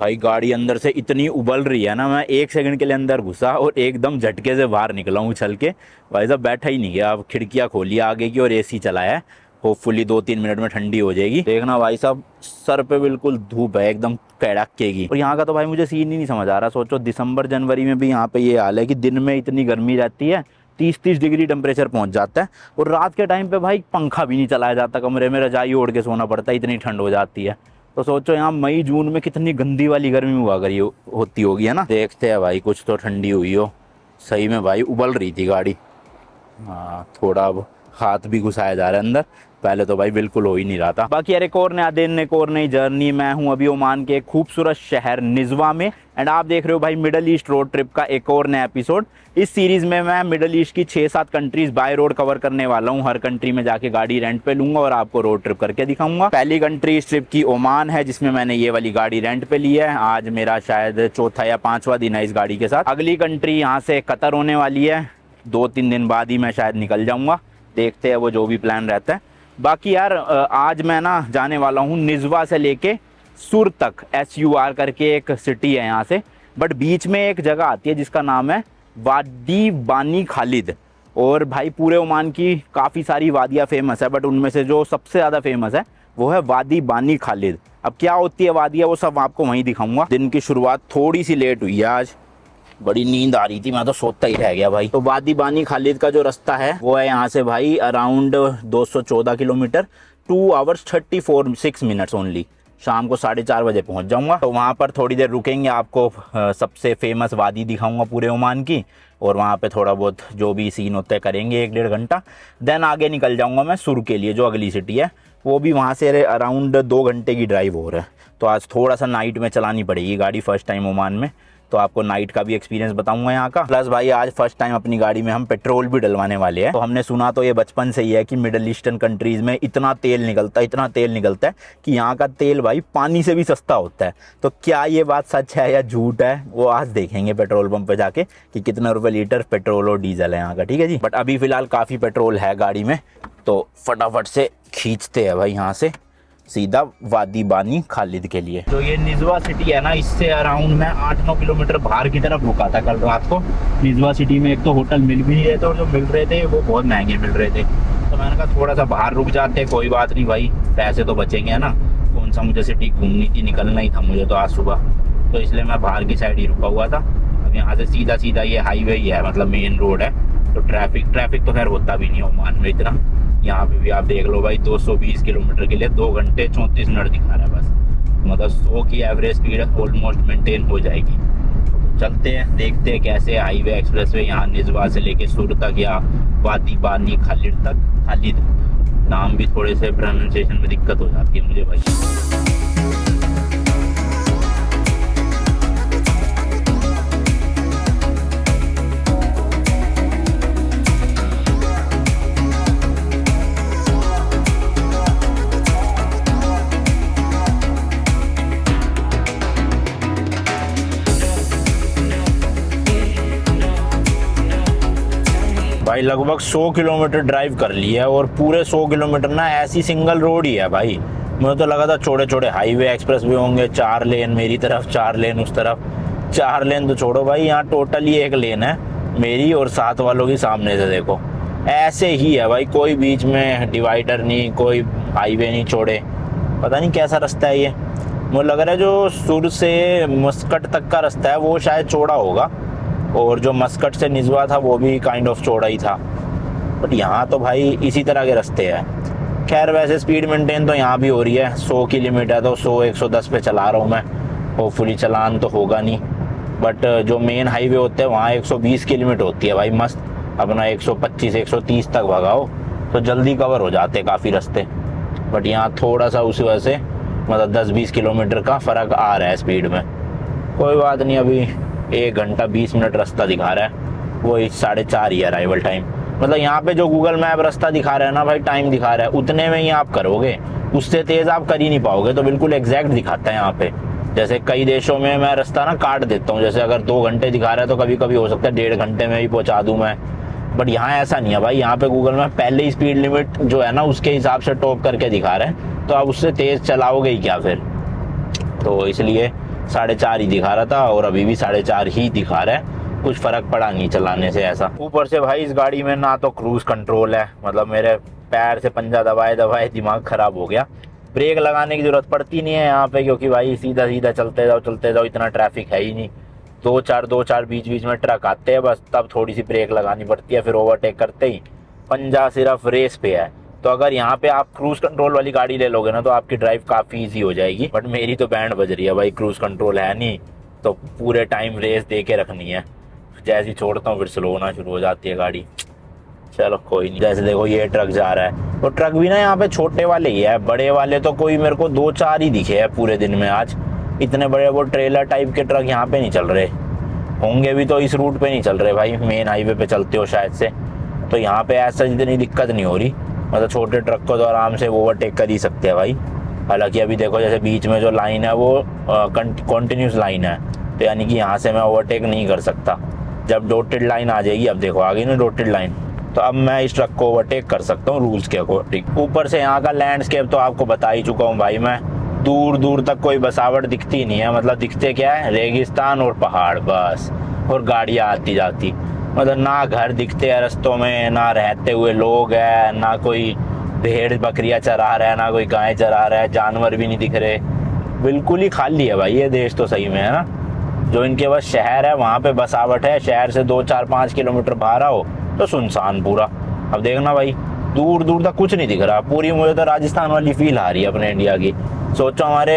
भाई गाड़ी अंदर से इतनी उबल रही है ना, मैं 1 सेकंड के लिए अंदर घुसा और एकदम झटके से बाहर निकला हूँ उछल के। भाई साहब बैठा ही नहीं गया। अब खिड़कियाँ खोली आगे की और एसी चलाया है। होपफुली 2-3 मिनट में ठंडी हो जाएगी। देखना भाई साहब, सर पे बिल्कुल धूप है एकदम कड़ाके। और यहाँ का तो भाई मुझे सीन ही नहीं समझ आ रहा। सोचो दिसंबर जनवरी में भी यहाँ पे ये हाल है कि दिन में इतनी गर्मी रहती है, 30-30 डिग्री टेम्परेचर पहुँच जाता है। और रात के टाइम पे भाई पंखा भी नहीं चलाया जाता कमरे में, रजाई ओढ़ के सोना पड़ता है, इतनी ठंड हो जाती है। तो सोचो यहाँ मई जून में कितनी गंदी वाली गर्मी हुआ करी होती होगी, है ना। देखते हैं भाई कुछ तो ठंडी हुई हो। सही में भाई उबल रही थी गाड़ी। हाँ, थोड़ा अब हाथ भी घुसाया जा रहा है अंदर, पहले तो भाई बिल्कुल हो ही नहीं रहा था। बाकी यार एक और नया दिन, एक और नई जर्नी। मैं हूँ अभी ओमान के एक खूबसूरत शहर निज़वा में, एंड आप देख रहे हो भाई मिडल ईस्ट रोड ट्रिप का एक और नया एपिसोड। इस सीरीज में मैं मिडल ईस्ट की 6-7 कंट्रीज बाय रोड कवर करने वाला हूँ। हर कंट्री में जाके गाड़ी रेंट पे लूंगा और आपको रोड ट्रिप करके दिखाऊंगा। पहली कंट्री इस ट्रिप की ओमान है, जिसमें मैंने ये वाली गाड़ी रेंट पे ली है। आज मेरा शायद चौथा या 5वां दिन है इस गाड़ी के साथ। अगली कंट्री यहाँ से कतर होने वाली है, 2-3 दिन बाद ही मैं शायद निकल जाऊंगा। देखते हैं वो जो भी प्लान रहता है। बाकी यार आज मैं ना जाने वाला हूँ निज़वा से लेके सुर तक। SUR करके एक सिटी है यहाँ से, बट बीच में एक जगह आती है जिसका नाम है वादी बानी खालिद। और भाई पूरे ओमान की काफ़ी सारी वादियाँ फेमस है, बट उनमें से जो सबसे ज़्यादा फेमस है वो है वादी बानी खालिद। अब क्या होती है वादियाँ वो सब आपको वहीं दिखाऊंगा। दिन की शुरुआत थोड़ी सी लेट हुई है आज, बड़ी नींद आ रही थी, मैं तो सोता ही रह गया भाई। तो वादी बानी खालिद का जो रास्ता है वो है यहाँ से भाई around 214 kilometre, 2 hours 34 minutes only. शाम को 4:30 बजे पहुँच जाऊँगा। तो वहाँ पर थोड़ी देर रुकेंगे, आपको सबसे फेमस वादी दिखाऊँगा पूरे ओमान की, और वहाँ पे थोड़ा बहुत जो भी सीन होते हैं करेंगे 1-1.5 घंटा। देन आगे निकल जाऊँगा मैं सुर के लिए, जो अगली सिटी है। वो भी वहाँ से अराउंड 2 घंटे की ड्राइव हो रहा है। तो आज थोड़ा सा नाइट में चलानी पड़ेगी गाड़ी, फर्स्ट टाइम ओमान में, तो आपको नाइट का भी एक्सपीरियंस बताऊंगा यहाँ का। प्लस भाई आज फर्स्ट टाइम अपनी गाड़ी में हम पेट्रोल भी डलवाने वाले हैं। तो हमने सुना तो ये बचपन से ही है कि मिडल ईस्टर्न कंट्रीज़ में इतना तेल निकलता है कि यहाँ का तेल भाई पानी से भी सस्ता होता है। तो क्या ये बात सच है या झूठ है, वो आज देखेंगे पेट्रोल पंप पे जाके कि कितना रुपये लीटर पेट्रोल और डीजल है यहाँ का। ठीक है जी। बट अभी फ़िलहाल काफ़ी पेट्रोल है गाड़ी में, तो फटाफट से खींचते हैं भाई यहाँ से सीधा वादी बानी खालिद के लिए। तो ये निज़वा सिटी है ना, इससे अराउंड मैं 8-9 किलोमीटर बाहर की तरफ रुका था कल रात को। निज़वा सिटी में एक तो होटल मिल भी नहीं रहे थे, और जो मिल रहे थे वो बहुत महंगे मिल रहे थे। तो मैंने कहा थोड़ा सा बाहर रुक जाते, कोई बात नहीं भाई, पैसे तो बचेंगे, है ना। कौन सा मुझे सिटी घूमनी थी, निकलना ही था मुझे तो आज सुबह, तो इसलिए मैं बाहर की साइड ही रुका हुआ था। अब यहाँ से सीधा ये हाईवे ही है, मतलब मेन रोड है। तो ट्रैफिक तो खैर होता भी नहीं ओमान में इतना। यहाँ पे भी आप देख लो भाई 220 किलोमीटर के लिए 2 घंटे 34 मिनट दिखा रहा है बस, मतलब 100 की एवरेज स्पीड ऑलमोस्ट मेंटेन हो जाएगी। तो चलते हैं, देखते हैं कैसे हाईवे एक्सप्रेसवे यहाँ निज़वा से लेके सुर तक या वादी बानी खालिद तक। खालिद नाम भी थोड़े से प्रोनाउंसिएशन में दिक्कत हो जाती है मुझे भाई। भाई लगभग 100 किलोमीटर ड्राइव कर लिया है, और पूरे 100 किलोमीटर ना ऐसी सिंगल रोड ही है भाई। मुझे तो लगा था छोटे छोटे हाईवे एक्सप्रेस भी होंगे, 4 लेन मेरी तरफ, 4 लेन उस तरफ। 4 लेन तो छोड़ो भाई, यहाँ टोटली 1 लेन है मेरी और 7 वालों की सामने से। देखो ऐसे ही है भाई, कोई बीच में डिवाइडर नहीं, कोई हाईवे नहीं छोड़े। पता नहीं कैसा रास्ता है ये। मुझे लग रहा है जो सुर से मस्कट तक का रास्ता है वो शायद चौड़ा होगा, और जो मस्कट से निज़वा था वो भी काइंड ऑफ चौड़ा ही था। बट यहाँ तो भाई इसी तरह के रास्ते हैं। खैर वैसे स्पीड मेंटेन तो यहाँ भी हो रही है, 100 की लिमिट है तो 100-110 पे चला रहा हूँ मैं। होपफुली चलान तो होगा नहीं, बट जो मेन हाईवे होते हैं वहाँ 120 की लिमिट होती है भाई। मस्त अपना 125-130 तक भगाओ तो जल्दी कवर हो जाते काफ़ी रास्ते। बट यहाँ थोड़ा सा उसी वजह से मतलब 10-20 किलोमीटर का फ़र्क आ रहा है स्पीड में। कोई बात नहीं, अभी 1 घंटा 20 मिनट रास्ता दिखा रहा है, वो 4:30 ही अराइवल टाइम। मतलब यहाँ पे जो गूगल मैप रास्ता दिखा रहा है ना भाई, टाइम दिखा रहा है, उतने में ही आप करोगे, उससे तेज़ आप कर ही नहीं पाओगे। तो बिल्कुल एग्जैक्ट दिखाता है यहाँ पे। जैसे कई देशों में मैं रास्ता ना काट देता हूँ, जैसे अगर 2 घंटे दिखा रहा है तो कभी कभी हो सकता है 1.5 घंटे में ही पहुँचा दूँ मैं। बट यहाँ ऐसा नहीं है भाई, यहाँ पे गूगल मैप पहले ही स्पीड लिमिट जो है ना उसके हिसाब से टॉप करके दिखा रहे हैं, तो आप उससे तेज़ चलाओगे ही क्या फिर। तो इसलिए 4.5 ही दिखा रहा था और अभी भी 4.5 ही दिखा रहा है, कुछ फ़र्क पड़ा नहीं चलाने से ऐसा। ऊपर से भाई इस गाड़ी में ना तो क्रूज़ कंट्रोल है, मतलब मेरे पैर से पंजा दबाए दबाए दिमाग ख़राब हो गया। ब्रेक लगाने की ज़रूरत पड़ती नहीं है यहाँ पे, क्योंकि भाई सीधा सीधा चलते जाओ, इतना ट्रैफिक है ही नहीं। दो चार बीच बीच में ट्रक आते हैं बस, तब थोड़ी सी ब्रेक लगानी पड़ती है, फिर ओवरटेक करते ही पंजा सिर्फ रेस पे है। तो अगर यहाँ पे आप क्रूज़ कंट्रोल वाली गाड़ी ले लोगे ना तो आपकी ड्राइव काफ़ी इजी हो जाएगी। बट मेरी तो बैंड बज रही है भाई, क्रूज़ कंट्रोल है नहीं, तो पूरे टाइम रेस दे के रखनी है। जैसे ही छोड़ता हूँ फिर स्लो होना शुरू हो जाती है गाड़ी। चलो कोई नहीं। जैसे देखो ये ट्रक जा रहा है, तो ट्रक भी ना यहाँ पे छोटे वाले ही है, बड़े वाले तो कोई मेरे को 2-4 ही दिखे हैं पूरे दिन में आज। इतने बड़े वो ट्रेलर टाइप के ट्रक यहाँ पे नहीं चल रहे, होंगे भी तो इस रूट पे नहीं चल रहे भाई, मेन हाईवे पे चलते हो शायद से। तो यहाँ पे ऐसा इतनी दिक्कत नहीं हो रही, मतलब छोटे ट्रक को तो आराम से ओवरटेक कर ही सकते हैं भाई। हालांकि अभी देखो जैसे बीच में जो लाइन है वो कंटिन्यूस लाइन है, तो यानी कि यहाँ से मैं ओवरटेक नहीं कर सकता। जब डॉटेड लाइन आ जाएगी, अब देखो आ गई ना डॉटेड लाइन, तो अब मैं इस ट्रक को ओवरटेक कर सकता हूँ रूल्स के अकॉर्डिंग। ऊपर से यहाँ का लैंडस्केप तो आपको बता ही चुका हूँ भाई मैं, दूर दूर तक कोई बसावट दिखती नहीं है, मतलब दिखते क्या है, रेगिस्तान और पहाड़ बस, और गाड़ियाँ आती जाती। मतलब ना घर दिखते हैं रास्तों में, ना रहते हुए लोग हैं, ना कोई भेड़ बकरियाँ चरा रहा है, ना कोई गाय चरा रहा है, जानवर भी नहीं दिख रहे। बिल्कुल ही खाली है भाई ये देश तो सही में, है ना। जो इनके पास शहर है वहाँ पे बसावट है, शहर से 2-4-5 किलोमीटर बाहर आओ तो सुनसान पूरा। अब देखना भाई दूर दूर तक कुछ नहीं दिख रहा पूरी। मुझे तो राजस्थान वाली फील आ रही है अपने इंडिया की। सोचो हमारे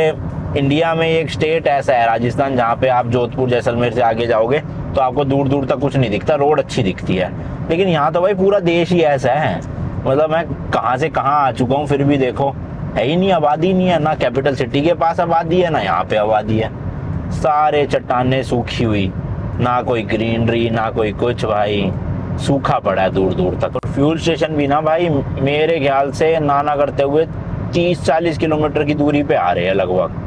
इंडिया में एक स्टेट ऐसा है राजस्थान, जहाँ पे आप जोधपुर जैसलमेर से आगे जाओगे तो आपको दूर दूर तक कुछ नहीं दिखता, रोड अच्छी दिखती है। लेकिन यहाँ तो भाई पूरा देश ही ऐसा है, मतलब मैं कहाँ से कहाँ आ चुका हूँ फिर भी देखो है ही नहीं, आबादी नहीं है, ना कैपिटल सिटी के पास आबादी है ना यहाँ पे आबादी है। सारे चट्टानें सूखी हुई, ना कोई ग्रीनरी ना कोई कुछ, भाई सूखा पड़ा है दूर दूर तक। और फ्यूल स्टेशन भी ना भाई मेरे ख्याल से ना करते हुए 30-40 किलोमीटर की दूरी पे आ रहे हैं लगभग।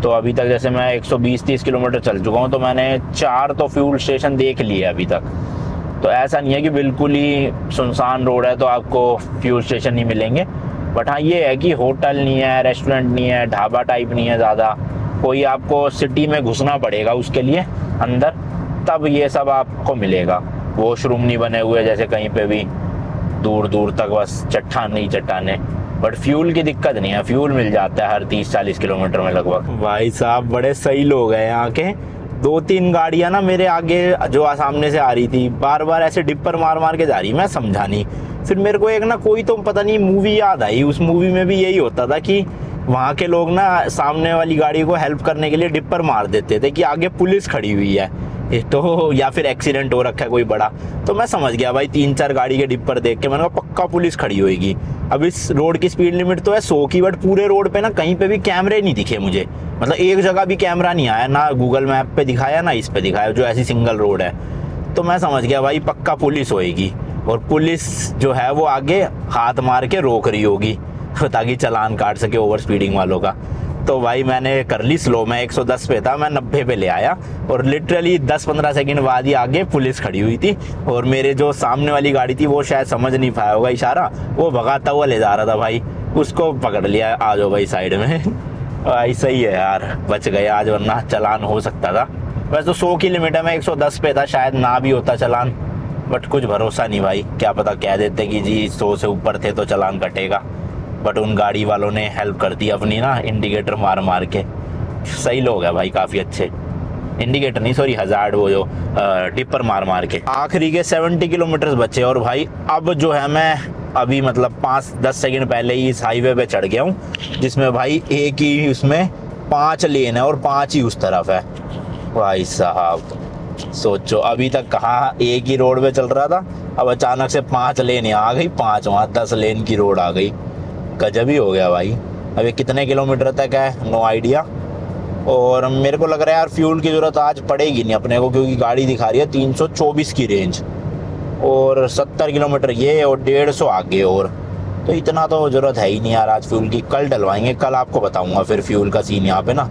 तो अभी तक जैसे मैं 120-30 किलोमीटर चल चुका हूँ, तो मैंने 4 तो फ्यूल स्टेशन देख लिए अभी तक। तो ऐसा नहीं है कि बिल्कुल ही सुनसान रोड है तो आपको फ्यूल स्टेशन नहीं मिलेंगे। बट हाँ ये है कि होटल नहीं है, रेस्टोरेंट नहीं है, ढाबा टाइप नहीं है ज़्यादा कोई, आपको सिटी में घुसना पड़ेगा उसके लिए अंदर, तब ये सब आपको मिलेगा। वॉशरूम नहीं बने हुए जैसे कहीं पे भी, दूर दूर तक बस चट्टान ही चट्टाने। बट फ्यूल की दिक्कत नहीं है, फ्यूल मिल जाता है हर 30-40 किलोमीटर में लगभग। भाई साहब बड़े सही लोग हैं यहाँ के। 2-3 गाड़ियाँ ना मेरे आगे जो सामने से आ रही थी, बार बार ऐसे डिपर मार मार के जा रही, मैं समझा नहीं। फिर मेरे को एक ना कोई तो पता नहीं मूवी याद आई, उस मूवी में भी यही होता था कि वहाँ के लोग ना सामने वाली गाड़ी को हेल्प करने के लिए डिपर मार देते थे कि आगे पुलिस खड़ी हुई है तो, या फिर एक्सीडेंट हो रखा है कोई बड़ा। तो मैं समझ गया भाई 3-4 गाड़ी के डिपर देख के मैंने कहा पक्का पुलिस खड़ी होगी। अब इस रोड की स्पीड लिमिट तो है 100 की, बट पूरे रोड पे ना कहीं पे भी कैमरे नहीं दिखे मुझे, मतलब एक जगह भी कैमरा नहीं आया, ना गूगल मैप पे दिखाया ना इस पे दिखाया, जो ऐसी सिंगल रोड है। तो मैं समझ गया भाई पक्का पुलिस होएगी, और पुलिस जो है वो आगे हाथ मार के रोक रही होगी ताकि चालान काट सके ओवर स्पीडिंग वालों का। तो भाई मैंने कर ली स्लो, मैं 110 पे था, मैं 90 पे ले आया, और लिटरली 10-15 सेकंड बाद ही आगे पुलिस खड़ी हुई थी। और मेरे जो सामने वाली गाड़ी थी वो शायद समझ नहीं पाया होगा इशारा, वो भगाता हुआ ले जा रहा था भाई, उसको पकड़ लिया, आ जाओ भाई साइड में। भाई सही है यार, बच गए आज, वरना चालान हो सकता था। वैसे तो 100 की लिमिट है, मैं 110 पे था, शायद ना भी होता चालान, बट कुछ भरोसा नहीं भाई, क्या पता कह देते कि जी 100 से ऊपर थे तो चालान कटेगा। बट उन गाड़ी वालों ने हेल्प कर दी अपनी ना, इंडिकेटर मार मार के। सही लोग है भाई, काफ़ी अच्छे। इंडिकेटर नहीं सॉरी, हज़ार्ड वो जो टिपर मार मार के। आखिरी के 70 किलोमीटर बचे, और भाई अब जो है मैं अभी मतलब 5-10 सेकंड पहले ही इस हाईवे पे चढ़ गया हूँ, जिसमें भाई एक ही उसमें 5 लेन है और 5 ही उस तरफ है। भाई साहब सोचो अभी तक कहाँ एक ही रोड पे चल रहा था, अब अचानक से 5 लेन आ गई, 5 वहाँ 10 लेन की रोड आ गई, गजब ही हो गया भाई। अभी कितने किलोमीटर तक है नो आइडिया। और मेरे को लग रहा है यार फ्यूल की ज़रूरत आज पड़ेगी नहीं अपने को, क्योंकि गाड़ी दिखा रही है 324 की रेंज, और 70 किलोमीटर ये और 150 आगे, और तो इतना तो ज़रूरत है ही नहीं यार आज फ्यूल की। कल डलवाएंगे, कल आपको बताऊंगा फिर फ्यूल का सीन यहाँ पे ना।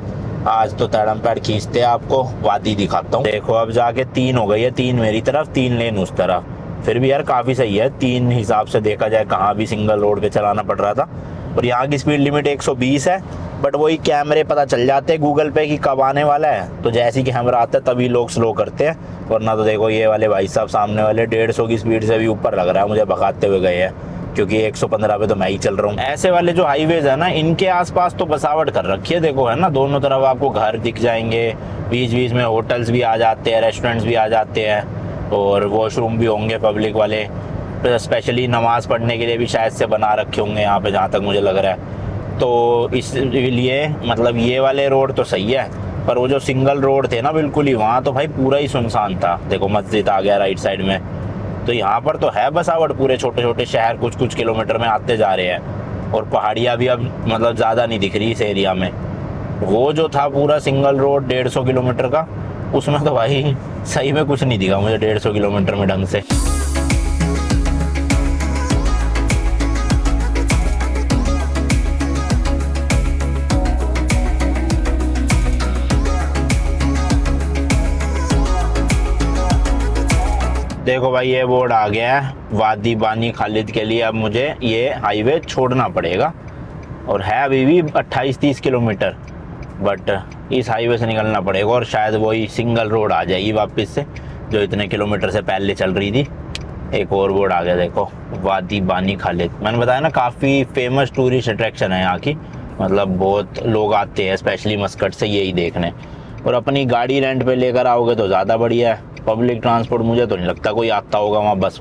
आज तो तड़म पैड खींचते हैं, आपको वादी दिखाता हूँ। देखो अब जाके 3 हो गई है, 3 मेरी तरफ 3 लेन उस तरफ। फिर भी यार काफ़ी सही है, 3 हिसाब से देखा जाए, कहाँ भी सिंगल रोड पे चलाना पड़ रहा था और यहाँ की स्पीड लिमिट 120 है, बट वही कैमरे पता चल जाते हैं गूगल पे कि कब आने वाला है, तो जैसे ही कैमरा आता है तभी लोग स्लो करते हैं। वरना तो देखो ये वाले भाई साहब सामने वाले 150 की स्पीड से भी ऊपर लग रहा है मुझे भगाते हुए गए हैं, क्योंकि 115 पे तो मैं ही चल रहा हूँ। ऐसे वाले जो हाईवेज है ना, इनके आसपास तो बसावट कर रखी है, देखो है ना, दोनों तरफ आपको घर दिख जाएंगे, बीच बीच में होटल्स भी आ जाते हैं, रेस्टोरेंट्स भी आ जाते हैं, और वॉशरूम भी होंगे पब्लिक वाले, स्पेशली नमाज पढ़ने के लिए भी शायद से बना रखे होंगे यहाँ पे, जहाँ तक मुझे लग रहा है। तो इसलिए मतलब ये वाले रोड तो सही है, पर वो जो सिंगल रोड थे ना बिल्कुल ही, वहाँ तो भाई पूरा ही सुनसान था। देखो मस्जिद आ गया राइट साइड में, तो यहाँ पर तो है बसावट, पूरे छोटे छोटे शहर कुछ कुछ किलोमीटर में आते जा रहे हैं, और पहाड़ियाँ भी अब मतलब ज़्यादा नहीं दिख रही इस एरिया में। वो जो था पूरा सिंगल रोड 150 किलोमीटर का, उसमें तो भाई सही में कुछ नहीं दिखा मुझे 150 किलोमीटर में ढंग से। देखो भाई ये बोर्ड आ गया है वादी बानी खालिद के लिए, अब मुझे ये हाईवे छोड़ना पड़ेगा, और है अभी भी 28-30 किलोमीटर, बट इस हाईवे से निकलना पड़ेगा, और शायद वही सिंगल रोड आ जाएगी वापस से जो इतने किलोमीटर से पहले चल रही थी। एक और बोर्ड आ गया देखो, वादी बानी खालिद। मैंने बताया ना काफ़ी फेमस टूरिस्ट अट्रैक्शन है यहाँ की, मतलब बहुत लोग आते हैं स्पेशली मस्कट से यही देखने, और अपनी गाड़ी रेंट पे लेकर आओगे तो ज़्यादा बढ़िया है। पब्लिक ट्रांसपोर्ट मुझे तो नहीं लगता कोई आता होगा वहाँ, बस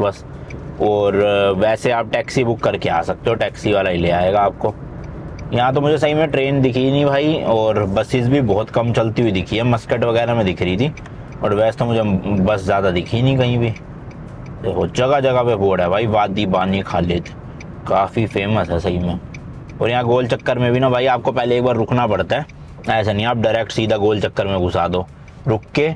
और वैसे आप टैक्सी बुक करके आ सकते हो, टैक्सी वाला ही ले आएगा आपको। यहाँ तो मुझे सही में ट्रेन दिखी नहीं भाई, और बसेस भी बहुत कम चलती हुई दिखी है, मस्कट वगैरह में दिख रही थी, और वैसे तो मुझे बस ज़्यादा दिखी नहीं कहीं भी। देखो जगह जगह पे बोर्ड है भाई, वादी बानी खालिद, काफ़ी फेमस है सही में। और यहाँ गोल चक्कर में भी ना भाई आपको पहले एक बार रुकना पड़ता है, ऐसा नहीं आप डायरेक्ट सीधा गोल चक्कर में घुसा दो। रुक के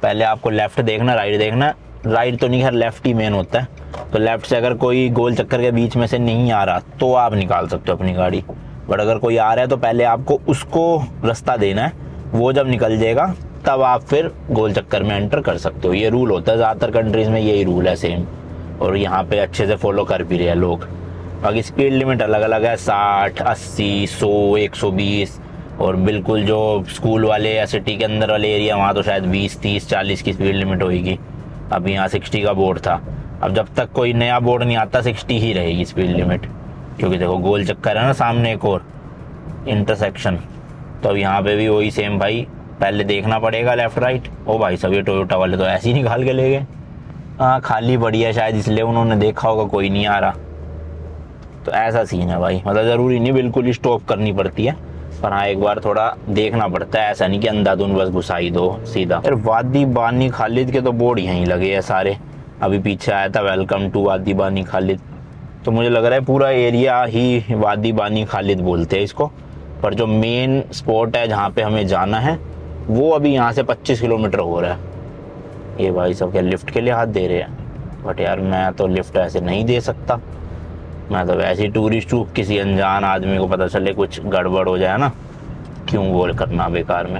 पहले आपको लेफ़्ट देखना, राइट देखना, राइट तो नहीं खैर लेफ़्ट ही मेन होता है, तो लेफ़्ट से अगर कोई गोल चक्कर के बीच में से नहीं आ रहा तो आप निकाल सकते हो अपनी गाड़ी, बट अगर कोई आ रहा है तो पहले आपको उसको रास्ता देना है, वो जब निकल जाएगा तब आप फिर गोल चक्कर में एंटर कर सकते हो। ये रूल होता है ज़्यादातर कंट्रीज़ में, यही रूल है सेम, और यहाँ पे अच्छे से फॉलो कर भी रहे हैं लोग। बाकी स्पीड लिमिट अलग अलग है, 60, 80, 100, 120, और बिल्कुल जो स्कूल वाले या सिटी के अंदर वाले एरिया वहाँ तो शायद 20, 30, 40 की स्पीड लिमिट होगी। अभी यहाँ 60 का बोर्ड था, अब जब तक कोई नया बोर्ड नहीं आता 60 ही रहेगी स्पीड लिमिट, क्योंकि देखो गोल चक्कर है ना सामने एक और इंटरसेक्शन, तो अब यहाँ पे भी वही सेम भाई, पहले देखना पड़ेगा लेफ़्ट राइट। ओ भाई सब ये टोयोटा वाले तो ऐसे ही निकाल के ले गए, हाँ खाली पड़ी है शायद इसलिए उन्होंने देखा होगा कोई नहीं आ रहा, तो ऐसा सीन है भाई। मतलब ज़रूरी नहीं बिल्कुल ही स्टॉप करनी पड़ती है, पर हाँ एक बार थोड़ा देखना पड़ता है, ऐसा नहीं कि अंधाधुंध बस घुसा ही दो सीधा। फिर वादी बानी खालिद के तो बोर्ड यहीं लगे हैं सारे, अभी पीछे आया था वेलकम टू वादी बानी खालिद, तो मुझे लग रहा है पूरा एरिया ही वादी बानी खालिद बोलते हैं इसको, पर जो मेन स्पॉट है जहाँ पे हमें जाना है वो अभी यहाँ से 25 किलोमीटर हो रहा है। ये भाई सब क्या लिफ्ट के लिए हाथ दे रहे हैं, बट यार मैं तो लिफ्ट ऐसे नहीं दे सकता, मैं तो वैसे ही टूरिस्ट हूँ, किसी अनजान आदमी को पता चले कुछ गड़बड़ हो जाए ना, क्यों बोल करना बेकार में।